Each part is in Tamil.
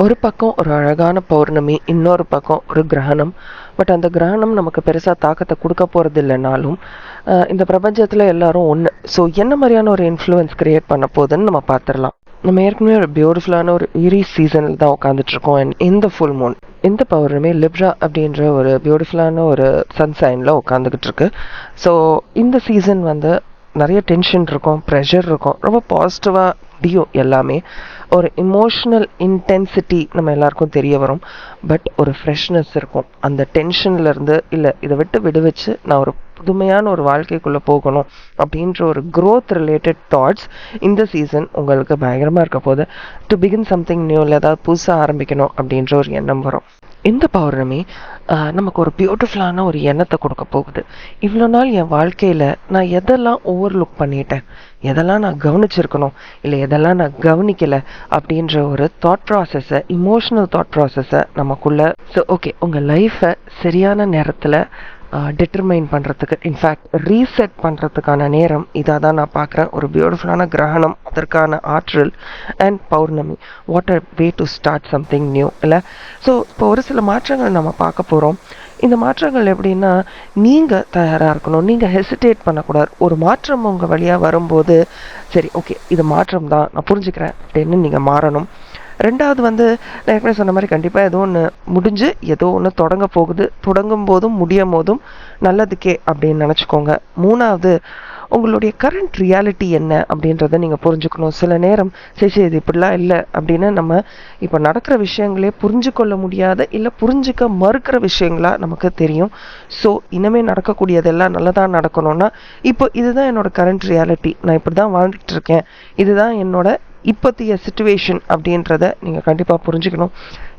ஒரு பக்கம் ஒரு அழகான பௌர்ணமி, இன்னொரு பக்கம் ஒரு கிரகணம். பட் அந்த கிரகணம் நமக்கு பெருசா தாக்கத்த குடுக்க போறது இல்லனாலும், இந்த பிரபஞ்சத்துல எல்லாரும் ஒண்ணு. ஸோ என்ன மாரியான ஒரு இன்ஃப்ளூயன்ஸ் கிரியேட் பண்ண போதுன்னு நம்ம பார்த்துரலாம். நம்ம ஏற்கனவே ஒரு பியூட்டிஃபுல்லான ஒரு ஈரீஸ் சீசன்ல தான் உட்காந்துட்டு இருக்கோம். அண்ட் இந்த ஃபுல் மூன், இந்த பௌர்ணமி லிப்ரா அப்படின்ற ஒரு பியூட்டிஃபுல்லான ஒரு சன் சைன்ல உட்காந்துக்கிட்டு இருக்கு. ஸோ இந்த சீசன் வந்து நெறைய டென்ஷன் இருக்கும், ப்ரெஷர் இருக்கும். ரொம்ப பாசிட்டிவா முடியும் எல்லாமே. ஒரு எமோஷனல் இன்டென்சிட்டி நம்ம எல்லாருக்கும் தெரிய வரும். பட் ஒரு ஃப்ரெஷ்னஸ் இருக்கும். அந்த டென்ஷன்ல இருந்து இல்ல இத விட்டு விடுவிச்சு நான் ஒரு புதுமையான ஒரு வாழ்க்கைக்குள்ள போகணும் அப்படின்ற ஒரு growth ரிலேட்டட் தாட்ஸ் இந்த சீசன் உங்களுக்கு பயங்கரமா இருக்க போது. டு பிகின் சம்திங் நியூ, இல்ல ஏதாவது புதுசா ஆரம்பிக்கணும் அப்படின்ற ஒரு எண்ணம் வரும். இந்த பௌர்ணமி நமக்கு ஒரு பியூட்டிஃபுல்லான ஒரு எண்ணத்தை கொடுக்க போகுது. இவ்வளோ நாள் என் வாழ்க்கையில நான் எதெல்லாம் ஓவர்லுக் பண்ணிட்டேன், எதெல்லாம் நான் கவனிச்சிருக்கணும், இல்லை எதெல்லாம் நான் கவனிக்கல அப்படின்ற ஒரு தாட் ப்ராசஸை, இமோஷனல் தாட் ப்ராசஸை நமக்குள்ள. ஸோ ஓகே, உங்கள் லைஃப்பை சரியான நேரத்தில் டிட்டர்மைன் பண்ணுறதுக்கு, இன்ஃபேக்ட் ரீசெட் பண்ணுறதுக்கான நேரம் இதாக தான் நான் பார்க்குறேன். ஒரு பியூட்டிஃபுல்லான கிரகணம், அதற்கான ஆற்றல், and Pournami. What a way to start something new இல்லை? ஸோ இப்போ ஒரு சில மாற்றங்கள் நம்ம பார்க்க போகிறோம். இந்த மாற்றங்கள் எப்படின்னா, நீங்கள் தயாராக இருக்கணும், நீங்கள் ஹெசிடேட் பண்ணக்கூடாது. ஒரு மாற்றம் உங்கள் வழியாக வரும்போது சரி ஓகே இது மாற்றம் தான், நான் புரிஞ்சுக்கிறேன் அப்படின்னு நீங்கள் மாறணும். ரெண்டாவது வந்து நான் ஏற்கனவே சொன்ன மாதிரி கண்டிப்பாக ஏதோ ஒன்று முடிஞ்சு ஏதோ ஒன்று தொடங்க போகுது. தொடங்கும் போதும் முடியும் போதும் நல்லதுக்கே அப்படின்னு நினச்சிக்கோங்க. மூணாவது, உங்களுடைய கரண்ட் ரியாலிட்டி என்ன அப்படின்றத நீங்கள் புரிஞ்சுக்கணும். சில நேரம் சரி இது இப்படிலாம் இல்லை அப்படின்னு நம்ம இப்போ நடக்கிற விஷயங்களே புரிஞ்சு கொள்ள முடியாத, இல்லை புரிஞ்சுக்க மறுக்கிற விஷயங்களா நமக்கு தெரியும். ஸோ இனிமேல் நடக்கக்கூடியதெல்லாம் நல்லதாக நடக்கணும்னா இப்போ இதுதான் என்னோட கரண்ட் ரியாலிட்டி, நான் இப்படி தான் வாழ்ந்துட்டு இருக்கேன், இதுதான் என்னோட இப்போதைய சுச்சுவேஷன் அப்படின்றத நீங்கள் கண்டிப்பாக புரிஞ்சுக்கணும்.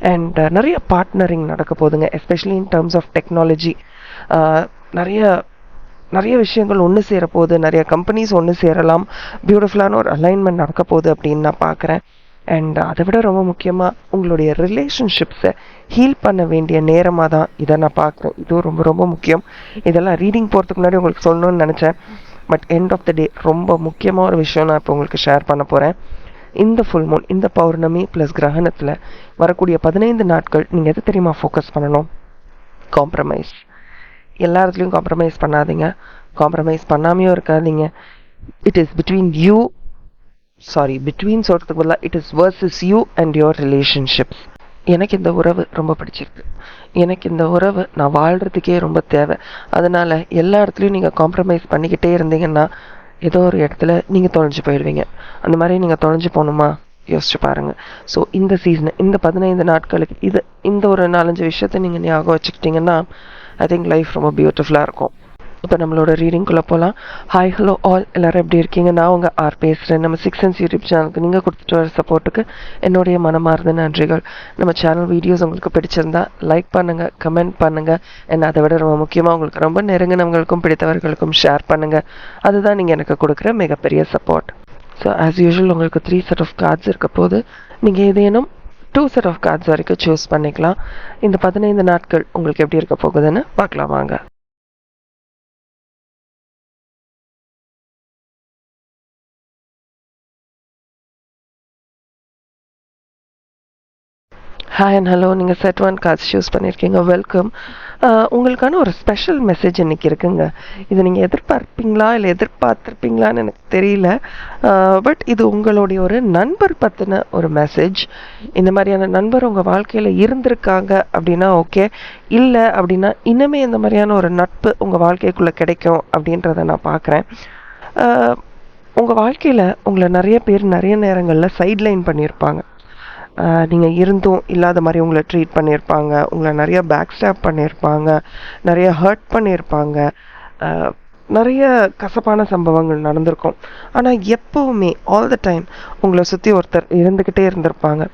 அண்ட் நிறைய பார்ட்னரிங் நடக்க போகுதுங்க, especially in terms of technology. நிறைய நிறைய விஷயங்கள் ஒன்று சேரப்போகுது, நிறைய கம்பெனிஸ் ஒன்று சேரலாம். பியூட்டிஃபுல்லான ஒரு அலைன்மெண்ட் நடக்க போகுது அப்படின்னு நான் பார்க்குறேன். அண்ட் அதை விட ரொம்ப முக்கியமாக உங்களுடைய ரிலேஷன்ஷிப்ஸை ஹீல் பண்ண வேண்டிய நேரமாக தான் இதை நான் பார்க்குறேன். இதுவும் ரொம்ப ரொம்ப முக்கியம். இதெல்லாம் ரீடிங் போகிறதுக்கு முன்னாடி உங்களுக்கு சொல்லணும்னு நினச்சேன். பட் எண்ட் ஆஃப் த டே ரொம்ப முக்கியமான ஒரு விஷயம் நான் இப்போ உங்களுக்கு ஷேர் பண்ண போகிறேன். இந்த ஃபுல் மூன், இந்த பௌர்ணமி ப்ளஸ் கிரகணத்தில் வரக்கூடிய 15 நாட்கள் நீங்கள் எது தெரியுமா ஃபோக்கஸ் பண்ணணும்? காம்ப்ரமைஸ். எல்லா இடத்துலையும் காம்ப்ரமைஸ் பண்ணாதீங்க, காம்ப்ரமைஸ் பண்ணாமையும் இருக்காதீங்க. It is between you, between சொல்கிறதுக்கு பதிலாக it is versus you and your relationships. எனக்கு இந்த உறவு ரொம்ப பிடிச்சிருக்கு, எனக்கு இந்த உறவு நான் வாழ்கிறதுக்கே ரொம்ப தேவை. அதனால் எல்லா இடத்துலையும் நீங்கள் காம்ப்ரமைஸ் பண்ணிக்கிட்டே இருந்தீங்கன்னா ஏதோ ஒரு இடத்துல நீங்கள் தொலைஞ்சு போயிடுவீங்க. அந்த மாதிரி நீங்கள் தொலைஞ்சு போகணுமா? யோசிச்சு பாருங்கள். ஸோ இந்த சீசன், இந்த 15 நாட்களுக்கு இந்த ஒரு 4-5 விஷயத்தை நீங்கள் ஞாபகம் வச்சுக்கிட்டிங்கன்னா ஐ திங்க் லைஃப் ரொம்ப பியூட்டிஃபுல்லாக இருக்கும். இப்போ நம்மளோட ரீடிங்குள்ளே போகலாம். ஹாய் ஹலோ ஆல், எல்லோரும் எப்படி இருக்கீங்க? நான் உங்கள் ஆர் பேசுகிறேன். நம்ம 6 சென்ஸ் யூடியூப் சேனலுக்கு நீங்கள் கொடுத்துட்டு வர சப்போர்ட்டுக்கு என்னுடைய மனமார்ந்த நன்றிகள். நம்ம சேனல் வீடியோஸ் உங்களுக்கு பிடிச்சிருந்தா லைக் பண்ணுங்கள், கமெண்ட் பண்ணுங்கள். என்ன அதை விட ரொம்ப முக்கியமாக உங்களுக்கு ரொம்ப நெருங்கினவங்களுக்கும் பிடித்தவர்களுக்கும் ஷேர் பண்ணுங்கள். அதுதான் நீங்கள் எனக்கு கொடுக்குற மிகப்பெரிய சப்போர்ட். ஸோ ஆஸ் யூஷுவல் உங்களுக்கு 3 செட் ஆஃப் கார்ட்ஸ் இருக்க போது நீங்கள் ஏதேனும் 2 செட் ஆஃப் கார்ட்ஸ் வரைக்கும் சூஸ் பண்ணிக்கலாம். இந்த 15 நாட்கள் உங்களுக்கு எப்படி இருக்க போகுதுன்னு பார்க்கலாம் வாங்க. ஹாய் அண்ட் ஹலோ, நீங்கள் செட் 1 கார்ட்ஸ் சூஸ் பண்ணியிருக்கீங்க, வெல்கம். உங்களுக்கான ஒரு ஸ்பெஷல் மெசேஜ் இன்றைக்கி இருக்குங்க. இது நீங்கள் எதிர்பார்ப்பீங்களா இல்லை எதிர்பார்த்துருப்பீங்களான்னு எனக்கு தெரியல. பட் இது உங்களுடைய ஒரு நண்பர் பற்றின ஒரு மெசேஜ். இந்த மாதிரியான நண்பர் உங்கள் வாழ்க்கையில் இருந்திருக்காங்க அப்படின்னா ஓகே, இல்லை அப்படின்னா இன்னுமே இந்த மாதிரியான ஒரு நட்பு உங்கள் வாழ்க்கைக்குள்ளே கிடைக்கும் அப்படின்றத நான் பார்க்குறேன். உங்கள் வாழ்க்கையில் உங்களை நிறைய பேர் நிறைய நேரங்களில் சைட்லைன் பண்ணியிருப்பாங்க. நீங்கள் இருந்தும் இல்லாத மாதிரி உங்களை ட்ரீட் பண்ணியிருப்பாங்க, உங்களை நிறைய பேக் ஸ்டாப் பண்ணியிருப்பாங்க, நிறைய ஹர்ட் பண்ணியிருப்பாங்க, நிறைய கசப்பான சம்பவங்கள் நடந்திருக்கும். ஆனால் எப்போவுமே ஆல் த டைம் உங்களை சுற்றி ஒருத்தர் இருந்துக்கிட்டே இருந்திருப்பாங்க.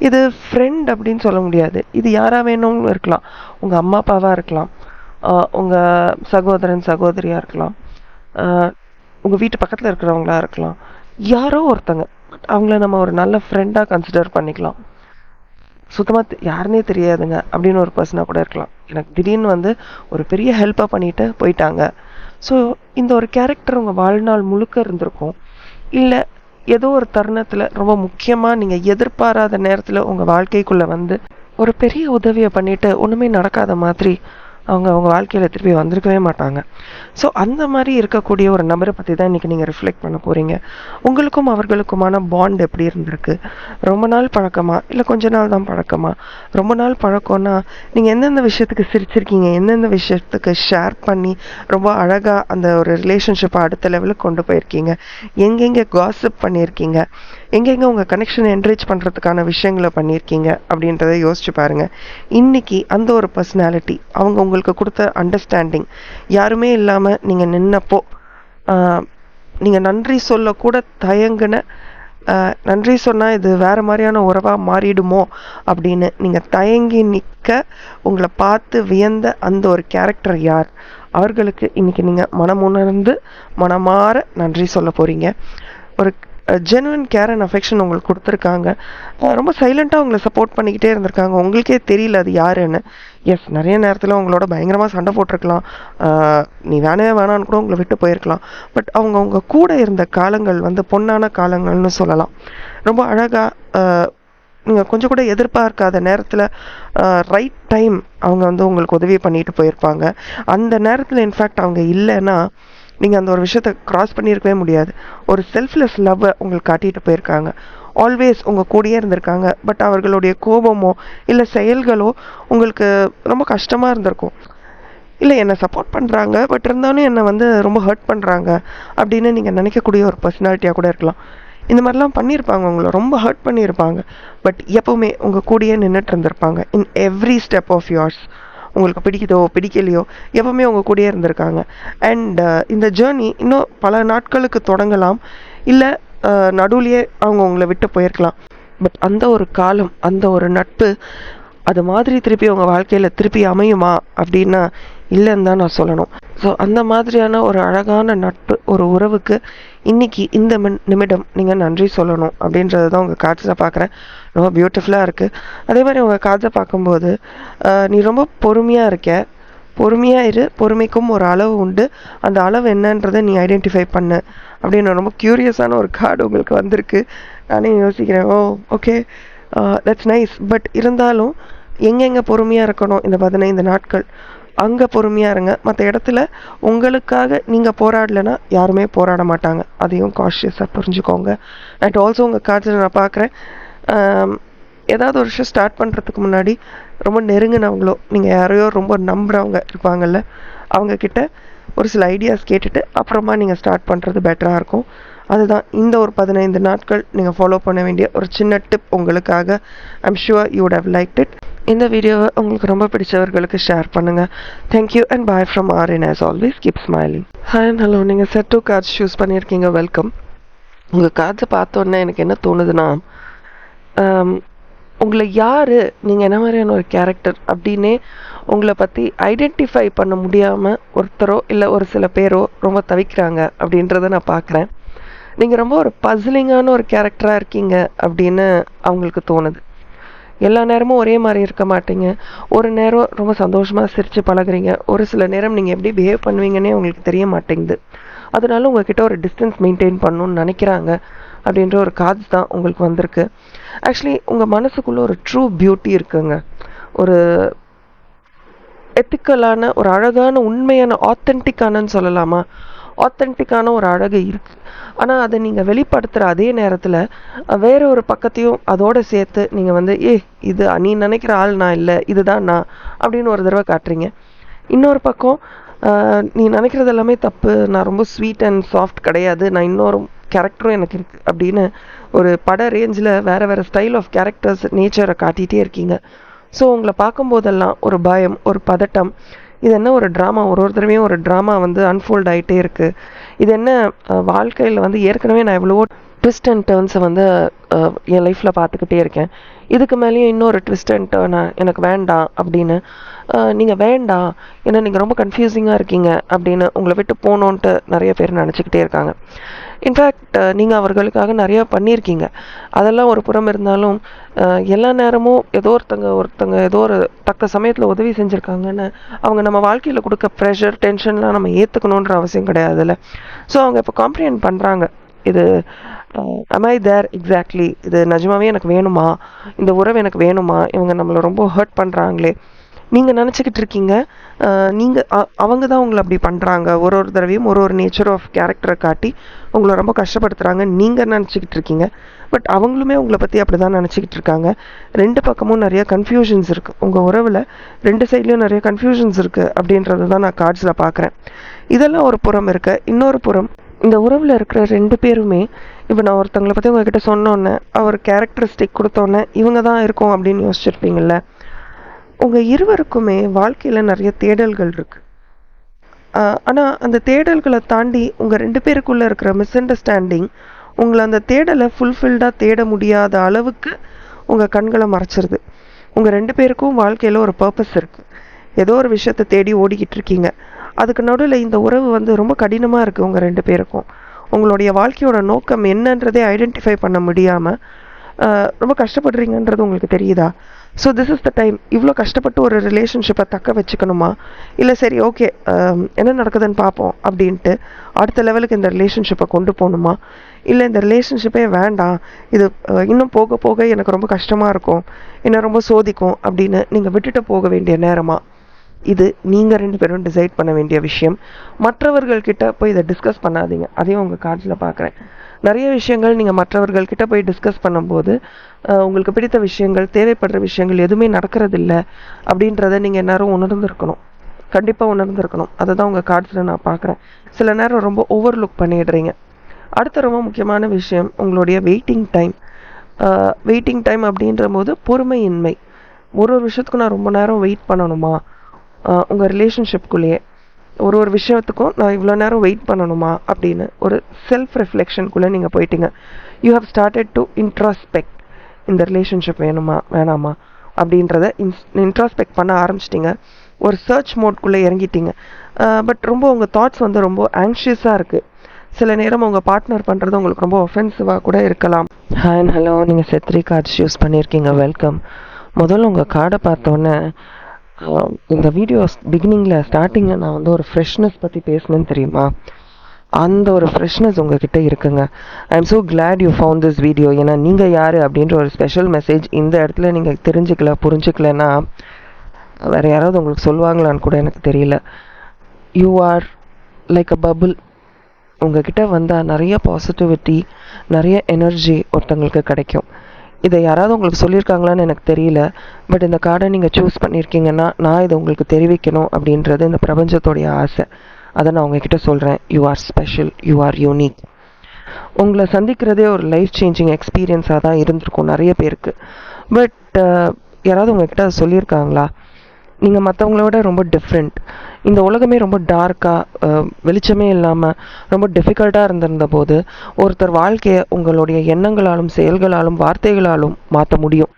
இது ஃப்ரெண்ட் அப்படின்னு சொல்ல முடியாது, இது யாராக வேணும் இருக்கலாம். உங்கள் அம்மா அப்பாவாக இருக்கலாம், உங்கள் சகோதரன் சகோதரியாக இருக்கலாம், உங்கள் வீட்டு பக்கத்தில் இருக்கிறவங்களா இருக்கலாம். யாரோ ஒருத்தங்க, அவங்கள நம்ம ஒரு நல்ல ஃப்ரெண்டாக கன்சிடர் பண்ணிக்கலாம். சுத்தமாக யாருன்னே தெரியாதுங்க அப்படின்னு ஒரு பர்சனாக கூட இருக்கலாம். எனக்கு திடீர்னு வந்து ஒரு பெரிய ஹெல்ப்பாக பண்ணிட்டு போயிட்டாங்க. ஸோ இந்த ஒரு கேரக்டர் உங்கள் வாழ்நாள் முழுக்க இருந்திருக்கும். இல்லை ஏதோ ஒரு தருணத்தில் ரொம்ப முக்கியமாக நீங்கள் எதிர்பாராத நேரத்தில் உங்கள் வாழ்க்கைக்குள்ளே வந்து ஒரு பெரிய உதவியை பண்ணிட்டு ஒன்றுமே நடக்காத மாதிரி அவங்க அவங்க வாழ்க்கையில் திருப்பி வந்திருக்கவே மாட்டாங்க. ஸோ அந்த மாதிரி இருக்கக்கூடிய ஒரு நபரை பற்றி தான் இன்றைக்கி நீங்கள் ரிஃப்ளெக்ட் பண்ண போகிறீங்க. உங்களுக்கும் அவர்களுக்குமான பாண்ட் எப்படி இருந்திருக்கு? ரொம்ப நாள் பழக்கமா, இல்லை கொஞ்ச நாள் தான் பழக்கமா? ரொம்ப நாள் பழக்கம்னா நீங்கள் எந்தெந்த விஷயத்துக்கு சிரிச்சிருக்கீங்க, எந்தெந்த விஷயத்துக்கு ஷேர் பண்ணி ரொம்ப அழகாக அந்த ஒரு ரிலேஷன்ஷிப்பை அடுத்த லெவலுக்கு கொண்டு போயிருக்கீங்க, எங்கெங்கே காசிப் பண்ணியிருக்கீங்க, எங்கெங்கே உங்கள் கனெக்ஷனை என்ரிச் பண்ணுறதுக்கான விஷயங்களை பண்ணியிருக்கீங்க அப்படின்றத யோசிச்சு பாருங்கள். இன்றைக்கி அந்த ஒரு பர்சனாலிட்டி அவங்க உங்களுக்கு கொடுத்த அண்டர்ஸ்டாண்டிங் யாருமே இல்லாமல் நீங்கள் நின்னப்போ நீங்கள் நன்றி சொல்லக்கூட தயங்குன, நன்றி சொன்னால் இது வேறு மாதிரியான உறவாக மாறிடுமோ அப்படின்னு நீங்கள் தயங்கி நிற்க உங்களை பார்த்து வியந்த அந்த ஒரு கேரக்டர் யார்? அவர்களுக்கு இன்றைக்கி நீங்கள் மனமுணர்ந்து மனமாற நன்றி சொல்ல போகிறீங்க. ஒரு ஜெனுவன் கேர் அண்ட் அஃபெக்ஷன் உங்களுக்கு கொடுத்துருக்காங்க. ரொம்ப சைலண்ட்டாக உங்களை சப்போர்ட் பண்ணிக்கிட்டே இருந்திருக்காங்க. உங்களுக்கே தெரியல அது யாருன்னு. எஸ், நிறைய நேரத்தில் உங்களோட பயங்கரமாக சண்டை போட்டிருக்கலாம், நீ வேணான்னு கூட உங்களை விட்டு போயிருக்கலாம். பட் அவங்க உங்க கூட இருந்த காலங்கள் வந்து பொன்னான காலங்கள்னு சொல்லலாம். ரொம்ப அழகாக நீங்கள் கொஞ்சம் கூட எதிர்பார்க்காத நேரத்தில் ரைட் டைம் அவங்க வந்து உங்களுக்கு உதவி பண்ணிட்டு போயிருப்பாங்க. அந்த நேரத்தில் இன்ஃபேக்ட் அவங்க இல்லைன்னா நீங்கள் அந்த ஒரு விஷயத்தை க்ராஸ் பண்ணியிருக்கவே முடியாது. ஒரு செல்ஃப்லெஸ் லவ்வை உங்களுக்கு காட்டிட்டு போயிருக்காங்க. ஆல்வேஸ் உங்கள் கூடயே இருந்திருக்காங்க. பட் அவர்களுடைய கோபமோ இல்லை செயல்களோ உங்களுக்கு ரொம்ப கஷ்டமாக இருந்திருக்கும். இல்லை, என்னை சப்போர்ட் பண்ணுறாங்க பட் இருந்தாலும் என்னை வந்து ரொம்ப ஹர்ட் பண்ணுறாங்க அப்படின்னு நீங்கள் நினைக்கக்கூடிய ஒரு பர்சனாலிட்டியாக கூட இருக்கலாம். இந்த மாதிரிலாம் பண்ணியிருப்பாங்க, உங்களை ரொம்ப ஹர்ட் பண்ணியிருப்பாங்க. பட் எப்போவுமே உங்கள் கூடயே நின்றுட்டு இருந்திருப்பாங்க. In every step of yours. உங்களுக்கு பிடிக்குதோ பிடிக்கலையோ எப்பவுமே உங்கள் கூடயே இருந்திருக்காங்க. அண்ட் இந்த ஜேர்னி இன்னும் பல நாட்களுக்கு தொடங்கலாம், இல்லை நடுவுலையே அவங்க உங்களை விட்டு போயிருக்கலாம். பட் அந்த ஒரு காலம், அந்த ஒரு நட்பு அது மாதிரி திருப்பி உங்கள் வாழ்க்கையில் திருப்பி அமையுமா அப்படின்னா இல்லைன்னு தான் நான் சொல்லணும். ஸோ அந்த மாதிரியான ஒரு அழகான நட்பு, ஒரு உறவுக்கு இன்னைக்கு இந்த நிமிடம் நீங்கள் நன்றி சொல்லணும் அப்படின்றது தான் உங்கள் காட்சியில் பார்க்குறேன். ரொம்ப பியூட்டிஃபுல்லாக இருக்குது. அதே மாதிரி உங்கள் காட்சை பார்க்கும்போது நீ ரொம்ப பொறுமையாக இருக்க, பொறுமையாக இரு, பொறுமைக்கும் ஒரு அளவு உண்டு, அந்த அளவு என்னன்றதை நீ ஐடென்டிஃபை பண்ணு அப்படின்னு ரொம்ப க்யூரியஸான ஒரு கார்டு உங்களுக்கு வந்திருக்கு. நானே யோசிக்கிறேன், ஓ ஓகே, தட்ஸ் நைஸ். பட் இருந்தாலும் எங்கெங்கே பொறுமையாக இருக்கணும் இந்த 15 நாட்கள் அங்கே பொறுமையாக இருங்க. மற்ற இடத்துல உங்களுக்காக நீங்கள் போராடலைன்னா யாருமே போராட மாட்டாங்க. அதையும் காஷியஸாக புரிஞ்சுக்கோங்க. அண்ட் ஆல்சோ உங்கள் கார்ட்ஸில் நான் பார்க்குறேன், ஏதாவது ஒரு விஷயம் ஸ்டார்ட் பண்ணுறதுக்கு முன்னாடி ரொம்ப நெருங்கினவங்களோ நீங்கள் யாரையோ ரொம்ப நம்புகிறவங்க இருப்பாங்கள்ல, அவங்கக்கிட்ட ஒரு சில ஐடியாஸ் கேட்டுட்டு அப்புறமா நீங்கள் ஸ்டார்ட் பண்ணுறது பெட்டராக இருக்கும். அதுதான் இந்த ஒரு 15 நாட்கள் நீங்கள் ஃபாலோ பண்ண வேண்டிய ஒரு சின்ன டிப் உங்களுக்காக. I'm sure you would have liked it. இந்த வீடியோவை உங்களுக்கு ரொம்ப பிடிச்சவர்களுக்கு ஷேர் பண்ணுங்கள். Thank you and bye from R N. As always keep smiling. Hi and hello. நீங்கள் செட் 2 கார்ட்ஸ் சூஸ் பண்ணியிருக்கீங்க, வெல்கம். உங்கள் கார்ட்ஸை பார்த்தோன்னே எனக்கு என்ன தோணுதுன்னா, உங்களை யார், நீங்கள் என்ன மாதிரியான ஒரு கேரக்டர் அப்படின்னே உங்களை பற்றி ஐடென்டிஃபை பண்ண முடியாமல் ஒருத்தரோ இல்லை ஒரு சில பேரோ ரொம்ப தவிக்கிறாங்க அப்படின்றத நான் பார்க்குறேன். நீங்கள் ரொம்ப ஒரு பசிலிங்கான ஒரு கேரக்டராக இருக்கீங்க அப்படின்னு அவங்களுக்கு தோணுது. எல்லா நேரமும் ஒரே மாதிரி இருக்க மாட்டீங்க. ஒரு நேரம் ரொம்ப சந்தோஷமாக சிரித்து பழகுறீங்க, ஒரு சில நேரம் நீங்கள் எப்படி பிஹேவ் பண்ணுவீங்கன்னே உங்களுக்கு தெரிய மாட்டேங்குது. அதனால உங்ககிட்ட ஒரு டிஸ்டன்ஸ் மெயின்டைன் பண்ணணும்னு நினைக்கிறாங்க அப்படின்ற ஒரு கார்ட்ஸ் தான் உங்களுக்கு வந்திருக்கு. ஆக்சுவலி உங்கள் மனசுக்குள்ளே ஒரு ட்ரூ பியூட்டி இருக்குங்க. ஒரு எத்திக்கலான, ஒரு அழகான, உண்மையான, ஆத்தென்டிக்கானன்னு சொல்லலாமா, ஆத்தென்டிக்கான ஒரு அழகு இருக்குது. ஆனால் அதை நீங்கள் வெளிப்படுத்துகிற அதே நேரத்தில் வேற ஒரு பக்கத்தையும் அதோடு சேர்த்து நீங்கள் வந்து இது நீ நினைக்கிற ஆள் நான் இல்லை, இதுதான் நான் அப்படின்னு ஒரு தடவை காட்டுறீங்க. இன்னொரு பக்கம் நீ நினைக்கிறது எல்லாமே தப்பு, நான் ரொம்ப ஸ்வீட் அண்ட் சாஃப்ட் கிடையாது, நான் இன்னொரு கேரக்டரும் எனக்கு இருக்குது அப்படின்னு ஒரு பட ரேஞ்சில் வேறு வேறு ஸ்டைல் ஆஃப் கேரக்டர்ஸ், நேச்சரை காட்டிகிட்டே இருக்கீங்க. ஸோ உங்களை பார்க்கும்போதெல்லாம் ஒரு பயம், ஒரு பதட்டம், இது என்ன ஒரு ட்ராமா, ஒரு தடவையும் ஒரு ட்ராமா வந்து அன்ஃபோல்ட் ஆகிட்டே இருக்குது. இது என்ன வாழ்க்கையில் வந்து ஏற்கனவே நான் எவ்வளவோ ட்விஸ்ட் அண்ட் டேர்ன்ஸை வந்து என் லைஃப்பில் பார்த்துக்கிட்டே இருக்கேன், இதுக்கு மேலேயும் இன்னொரு ட்விஸ்ட் அண்ட் டேர்னை எனக்கு வேண்டாம் அப்படின்னு நீங்கள் வேண்டாம், ஏன்னா நீங்கள் ரொம்ப கன்ஃபியூசிங்காக இருக்கீங்க அப்படின்னு உங்களை விட்டு போகணுன்ட்டு நிறைய பேர் நினச்சிக்கிட்டே இருக்காங்க. இன்ஃபேக்ட் நீங்கள் அவர்களுக்காக நிறையா பண்ணியிருக்கீங்க. அதெல்லாம் ஒரு புறம் இருந்தாலும் எல்லா நேரமும் ஒருத்தங்க ஏதோ ஒரு தக்க சமயத்தில் உதவி செஞ்சுருக்காங்கன்னு அவங்க நம்ம வாழ்க்கையில் கொடுக்க ப்ரெஷர், டென்ஷன்லாம் நம்ம ஏற்றுக்கணுன்ற அவசியம் கிடையாதுல்ல. ஸோ அவங்க இப்போ காம்ப்ரிஹெண்ட் பண்ணுறாங்க, இது am I there எக்ஸாக்ட்லி, இது நிஜமாவே எனக்கு வேணுமா, இந்த உறவு எனக்கு வேணுமா, இவங்க நம்மளை ரொம்ப ஹர்ட் பண்ணுறாங்களே, நீங்கள் நினச்சிக்கிட்டு இருக்கீங்க. நீங்கள் அவங்க தான் உங்களை அப்படி பண்ணுறாங்க, ஒரு ஒரு தடவையும் ஒரு ஒரு நேச்சர் ஆஃப் கேரக்டரை காட்டி உங்களை ரொம்ப கஷ்டப்படுத்துகிறாங்க நீங்கள் நினச்சிக்கிட்டு இருக்கீங்க. பட் அவங்களுமே உங்களை பற்றி அப்படி தான் நினச்சிக்கிட்டு இருக்காங்க. ரெண்டு பக்கமும் நிறைய கன்ஃபியூஷன்ஸ் இருக்குது உங்கள் உறவில், ரெண்டு சைட்லேயும் நிறைய கன்ஃபியூஷன்ஸ் இருக்குது அப்படின்றது தான் நான் கார்ட்ஸில் பார்க்குறேன். இதெல்லாம் ஒரு புறம் இருக்க, இன்னொரு புறம் இந்த உறவில் இருக்கிற ரெண்டு பேருமே, இப்போ நான் ஒருத்தவங்களை பற்றி உங்ககிட்ட சொன்னோன்னே, அவர் கேரக்டரிஸ்டிக் கொடுத்தோன்னே இவங்க தான் இருக்கும் அப்படின்னு யோசிச்சிருப்பீங்கள்ல. உங்கள் இருவருக்குமே வாழ்க்கையில் நிறைய தேடல்கள் இருக்குது. ஆனால் அந்த தேடல்களை தாண்டி உங்கள் ரெண்டு பேருக்குள்ளே இருக்கிற மிஸ் அண்டர்ஸ்டாண்டிங் உங்களை அந்த தேடலை ஃபுல்ஃபில்டாக தேட முடியாத அளவுக்கு உங்கள் கண்களை மறைச்சிருது. உங்கள் ரெண்டு பேருக்கும் வாழ்க்கையில் ஒரு பர்பஸ் இருக்குது, ஏதோ ஒரு விஷயத்தை தேடி ஓடிக்கிட்டு இருக்கீங்க. அதுக்கு நடுவில் இந்த உறவு வந்து ரொம்ப கடினமாக இருக்குது உங்கள் ரெண்டு பேருக்கும். உங்களுடைய வாழ்க்கையோட நோக்கம் என்னன்றதே ஐடென்டிஃபை பண்ண முடியாமல் ரொம்ப கஷ்டப்படுறீங்கன்றது உங்களுக்கு தெரியுதா? So this is the time. இவ்வளோ கஷ்டப்பட்டு ஒரு ரிலேஷன்ஷிப்பை தக்க வச்சுக்கணுமா, இல்லை சரி ஓகே என்ன நடக்குதுன்னு பார்ப்போம் அப்படின்ட்டு அடுத்த லெவலுக்கு இந்த ரிலேஷன்ஷிப்பை கொண்டு போகணுமா, இல்லை இந்த ரிலேஷன்ஷிப்பே வேண்டாம், இது இன்னும் போக போக எனக்கு ரொம்ப கஷ்டமாக இருக்கும், என்னை ரொம்ப சோதிக்கும் அப்படின்னு நீங்கள் விட்டுட்டு போக வேண்டிய நேரமா? இது நீங்கள் ரெண்டு பேரும் டிசைட் பண்ண வேண்டிய விஷயம். மற்றவர்கள்கிட்ட போய் இதை டிஸ்கஸ் பண்ணாதீங்க. அதையும் உங்கள் கார்ட்ஸில் பார்க்குறேன். நிறைய விஷயங்கள் நீங்கள் மற்றவர்கள்கிட்ட போய் டிஸ்கஸ் பண்ணும்போது உங்களுக்கு பிடித்த விஷயங்கள், தேவைப்படுற விஷயங்கள் எதுவுமே நடக்கிறதில்ல அப்படின்றத நீங்கள் எல்லாரும் உணர்ந்துருக்கணும், கண்டிப்பாக உணர்ந்துருக்கணும். அதை தான் உங்கள் கார்ட்ஸில் நான் பார்க்குறேன். சில நேரம் ரொம்ப ஓவர்லுக் பண்ணிடுறீங்க. அடுத்த ரொம்ப முக்கியமான விஷயம் உங்களுடைய வெயிட்டிங் டைம். வெயிட்டிங் டைம் அப்படின்ற போது பொறுமையின்மை. ஒரு ஒரு விஷயத்துக்கும் நான் ரொம்ப நேரம் வெயிட் பண்ணணுமா, உங்கள் ரிலேஷன்ஷிப்குள்ளேயே ஒரு ஒரு விஷயத்துக்கும் நான் இவ்வளோ நேரம் வெயிட் பண்ணணுமா அப்படின்னு ஒரு செல்ஃப் ரெஃப்ளெக்ஷனுக்குள்ளே நீங்கள் போயிட்டீங்க. You have started to introspect. இந்த ரிலேஷன்ஷிப் வேணுமா வேணாமா அப்படின்றத இன்ட்ராஸ்பெக்ட் பண்ண ஆரம்பிச்சிட்டிங்க. ஒரு சர்ச் மோட்குள்ளே இறங்கிட்டீங்க. பட் ரொம்ப உங்கள் தாட்ஸ் வந்து ரொம்ப ஆங்ஷியஸாக இருக்குது. சில நேரம் உங்கள் பார்ட்னர் பண்ணுறது உங்களுக்கு ரொம்ப ஒஃபென்சிவாக கூட இருக்கலாம். ஹாய் அண்ட் ஹலோ, நீங்கள் செத்ரி கார்ட்ஸ் யூஸ் பண்ணியிருக்கீங்க, வெல்கம். முதல்ல உங்கள் கார்டை பார்த்தோன்னே இந்த வீடியோஸ் பிகினிங்கில் ஸ்டார்டிங்கில் நான் வந்து ஒரு ஃப்ரெஷ்னஸ் பற்றி பேசினேன்னு தெரியுமா, அந்த ஒரு ஃப்ரெஷ்னஸ் உங்ககிட்ட இருக்குங்க. I am so glad you found this video. ஏன்னா நீங்கள் யார் அப்படின்ற ஒரு ஸ்பெஷல் மெசேஜ் இந்த இடத்துல நீங்கள் தெரிஞ்சுக்கல, புரிஞ்சுக்கலன்னா வேறு யாராவது உங்களுக்கு சொல்லுவாங்களான்னு கூட எனக்கு தெரியல. You are like a bubble. உங்ககிட்ட வந்தால் நிறைய பாசிட்டிவிட்டி, நிறைய எனர்ஜி ஒருத்தங்களுக்கு கிடைக்கும். இதை யாராவது உங்களுக்கு சொல்லியிருக்காங்களான்னு எனக்கு தெரியல. பட் இந்த கார்டை நீங்கள் சூஸ் பண்ணியிருக்கீங்கன்னா நான் இதை உங்களுக்கு தெரிவிக்கணும் அப்படின்றது இந்த பிரபஞ்சத்தோடைய ஆசை. அதை நான் உங்ககிட்ட சொல்கிறேன். You are special, you are unique. உங்களை சந்திக்கிறதே ஒரு லைஃப் சேஞ்சிங் எக்ஸ்பீரியன்ஸாக தான் இருந்திருக்கும் நிறைய பேருக்கு. பட் யாராவது உங்ககிட்ட அதை சொல்லியிருக்காங்களா, நீங்கள் மற்றவங்களோட ரொம்ப டிஃப்ரெண்ட், இந்த உலகமே ரொம்ப டார்க்காக வெளிச்சமே இல்லாமல் ரொம்ப டிஃபிகல்ட்டாக இருந்திருந்த போது ஒருத்தர் வாழ்க்கையை உங்களுடைய எண்ணங்களாலும் செயல்களாலும் வார்த்தைகளாலும் மாற்ற முடியும்.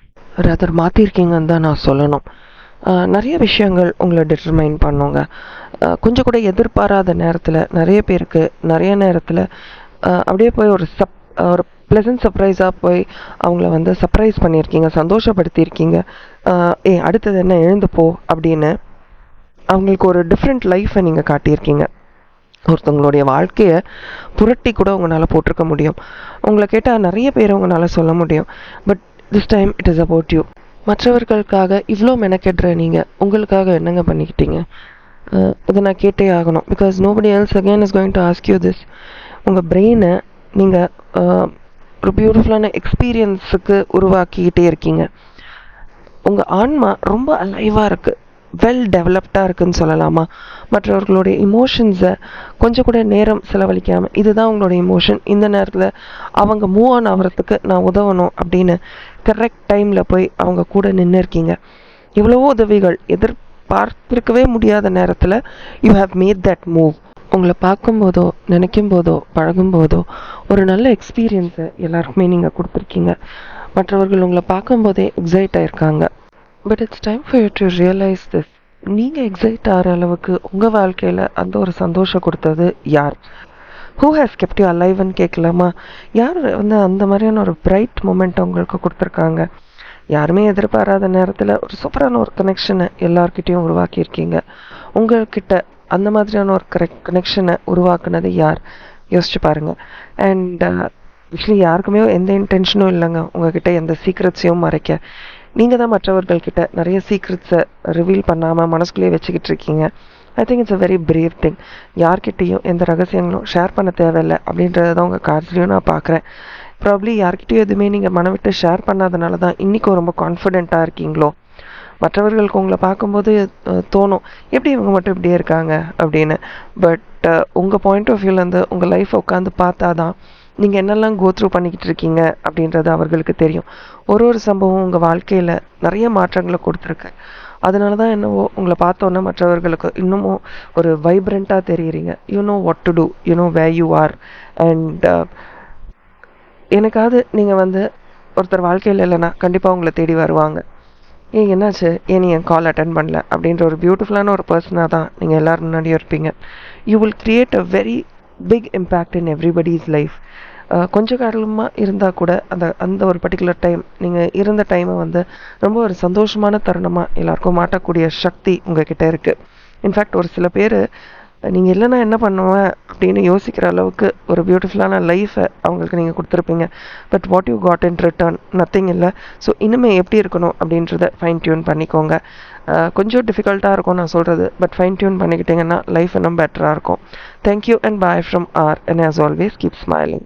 ரதர் மாற்றிருக்கீங்கன்னு தான் நான் சொல்லணும். நிறைய விஷயங்கள் உங்களை டிட்டர்மைன் பண்ணுங்க. கொஞ்சம் கூட எதிர்பாராத நேரத்தில் நிறைய பேருக்கு நிறைய நேரத்தில் அப்படியே போய் ஒரு ப்ளசன்ட் சர்ப்ரைஸாக போய் அவங்கள வந்து சர்ப்ரைஸ் பண்ணியிருக்கீங்க, சந்தோஷப்படுத்தியிருக்கீங்க. அடுத்தது என்ன, எழுந்து போ அப்படின்னு அவங்களுக்கு ஒரு டிஃப்ரெண்ட் லைஃப்பை நீங்கள் காட்டியிருக்கீங்க. ஒருத்தவங்களுடைய வாழ்க்கையை புரட்டி கூட உங்களால் போட்டிருக்க முடியும். உங்களை கேட்டால் நிறைய பேர் உங்களால் சொல்ல முடியும். But this time it is about you. மற்றவர்களுக்காக இவ்வளோ மெனக்கெடுற நீங்கள் உங்களுக்காக என்னங்க பண்ணிக்கிட்டீங்க? இதை நான் கேட்டே ஆகணும். Because nobody else again is going to ask you this. உங்கள் பிரெயினை நீங்கள் ஒரு பியூட்டிஃபுல்லான எக்ஸ்பீரியன்ஸுக்கு உருவாக்கிக்கிட்டே இருக்கீங்க. உங்கள் ஆன்மா ரொம்ப அலைவாக இருக்குது, வெல் டெவலப்டாக இருக்குதுன்னு சொல்லலாமா? மற்றவர்களுடைய இமோஷன்ஸை கொஞ்சம் கூட நேரம் செலவழிக்காமல், இதுதான் உங்களுடைய இமோஷன், இந்த நேரத்தில் அவங்க மூவ் ஆன் ஆகிறதுக்கு நான் உதவணும் அப்படின்னு கரெக்ட் டைமில் போய் அவங்க கூட நின்று இருக்கீங்க. எவ்வளவோ உதவிகள் எதிர்பார்த்திருக்கவே முடியாத நேரத்தில் you have made that move. உங்களை பார்க்கும்போதோ நினைக்கும் போதோ பழகும்போதோ ஒரு நல்ல எக்ஸ்பீரியன்ஸை எல்லாருக்குமே நீங்கள் கொடுத்துருக்கீங்க. மற்றவர்கள் உங்களை பார்க்கும்போதே எக்ஸைட் ஆகிருக்காங்க. But it's time for you to realise this. நீங்கள் எக்ஸைட் ஆகிற அளவுக்கு உங்கள் வாழ்க்கையில் அந்த ஒரு சந்தோஷம் கொடுத்தது யார்? ஹூ ஹேஸ் கெப்ட் யூ அலைவ்னு கேட்கலாமா? யார் வந்து அந்த மாதிரியான ஒரு பிரைட் மூமெண்ட் உங்களுக்கு கொடுத்துருக்காங்க? யாருமே எதிர்பாராத நேரத்தில் ஒரு சூப்பரான ஒரு கனெக்ஷனை எல்லார்கிட்டையும் உருவாக்கியிருக்கீங்க. உங்கள்கிட்ட அந்த மாதிரியான ஒரு கனெக்ஷனை உருவாக்குனது யார்? யோசிச்சு பாருங்கள். அண்ட் ஆக்சுவலி யாருக்குமே எந்த இன்டென்ஷனும் இல்லைங்க உங்ககிட்ட எந்த சீக்ரெட்ஸையும் மறைக்க. நீங்கள் தான் மற்றவர்கள்கிட்ட நிறைய சீக்ரெட்ஸை ரிவீல் பண்ணாமல் மனசுக்குள்ளேயே வச்சுக்கிட்டு இருக்கீங்க. I think it's a very brave thing. யார்கிட்டேயும் எந்த ரகசியங்களும் ஷேர் பண்ண தேவையில்லை அப்படின்றத தான் உங்கள் கார்ட்ஸ்லையும் நான் பார்க்குறேன். ப்ராப்ளி யார்கிட்டயும் எதுவுமே நீங்கள் மனம் விட்டு ஷேர் பண்ணாதனால தான் இன்றைக்கும் ரொம்ப கான்ஃபிடென்ட்டாக இருக்கீங்களோ. மற்றவர்களுக்கு உங்களை பார்க்கும்போது தோணும், எப்படி இவங்க மட்டும் இப்படியே இருக்காங்க அப்படின்னு. பட் உங்கள் பாயிண்ட் ஆஃப் வியூலேருந்து உங்கள் லைஃப்பை உட்காந்து பார்த்தா தான் நீங்கள் என்னெல்லாம் கோ த்ரூ பண்ணிக்கிட்டு இருக்கீங்க அப்படின்றது அவர்களுக்கு தெரியும். ஒரு ஒரு சம்பவம் உங்கள் வாழ்க்கையில் நிறைய மாற்றங்களை கொடுத்துருக்கு. அதனால தான் என்னவோ உங்களை பார்த்தோன்னே மற்றவர்களுக்கு இன்னமும் ஒரு வைப்ரண்ட்டாக தெரியுறீங்க. You know what to do, you know way you are. And எனக்காவது நீங்கள் ஒருத்தர் வாழ்க்கையில் இல்லைன்னா கண்டிப்பாக உங்களை தேடி வருவாங்க. ஏன் என்னாச்சு, ஏன் நீ என் கால் அட்டன் பண்ணல அப்படின்ற ஒரு பியூட்டிஃபுல்லான ஒரு பர்சனாக தான் நீங்கள் எல்லோரும் முன்னாடியும் இருப்பீங்க. You will create a very big impact in everybody's life. கொஞ்ச காலமாக இருந்தால் கூட அந்த அந்த ஒரு பர்டிகுலர் டைம் நீங்கள் இருந்த டைமை ரொம்ப ஒரு சந்தோஷமான தருணமாக எல்லாருக்கும் மாட்டக்கூடிய சக்தி உங்ககிட்ட இருக்குது. இன்ஃபேக்ட் ஒரு சில பேர் நீங்கள் இல்லைன்னா என்ன பண்ணுவேன் அப்படின்னு யோசிக்கிற அளவுக்கு ஒரு பியூட்டிஃபுல்லான லைஃப்பை அவங்களுக்கு நீங்கள் கொடுத்துருப்பீங்க. But what you got in return nothing இல்லை. ஸோ இனிமேல் எப்படி இருக்கணும் அப்படின்றத ஃபைன் டியூன் பண்ணிக்கோங்க. கொஞ்சம் டிஃபிகல்ட்டாக இருக்கும் நான் சொல்கிறது, பட் ஃபைன் டியூன் பண்ணிக்கிட்டிங்கன்னா லைஃப் இன்னும் பெட்டராக இருக்கும். Thank you and bye from R, and as always keep smiling.